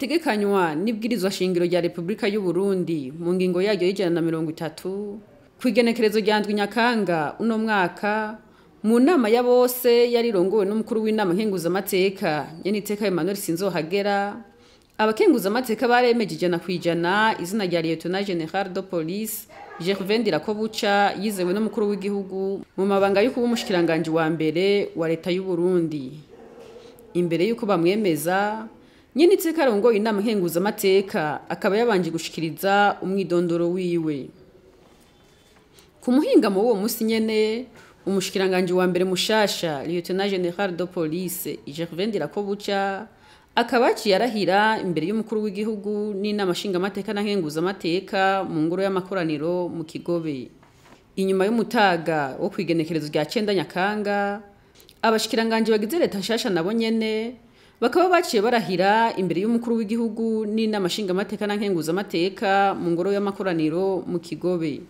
bitegekanywa n'ibwirizwa shingiro rya Republika y'u Burundi mu ngingo yaryo y'130 kwigenekerezo rya ndwi Nyakanga uno mwaka mu nama ya bose yarirongowe n'umukuru w'inama nkenguzamateka Nyeniteka Emmanuel Sinzohagera. Abakenguzamateka baremeje 100% izina rya Lieutenant General de Police Gervais Ndirakobuca yizewe n'umukuru w'igihugu mu mabanga yo kuba umushikiranganje wa mbere wa leta y'u Burundi. Imbere yuko bamwemeza, Nyeniteka arongoye inama nkenguzamateka akaba yabanje gushikiriza umwidondoro wiwe. Ku muhingamo w'uwo musi nyene, umushikiranganje wa mbere mushasha Lieutenant General de Police Gervais Ndirakobuca akaba yarahira imbere y'umukuru w'igihugu n'inama nshingamateka na nkenguzamateka mu ngoro y'amakoraniro mu Kigobe. Inyuma y'umutaga wo kwigenekerezo rya 9 Nyakanga, abashikiranganje bagize leta nshasha nabo nyene bakaba baciye barahira imbere y'umukuru w'igihugu n'inama nshingamateka na nkenguzamateka mu ngoro y'amakoraniro mu Kigobe.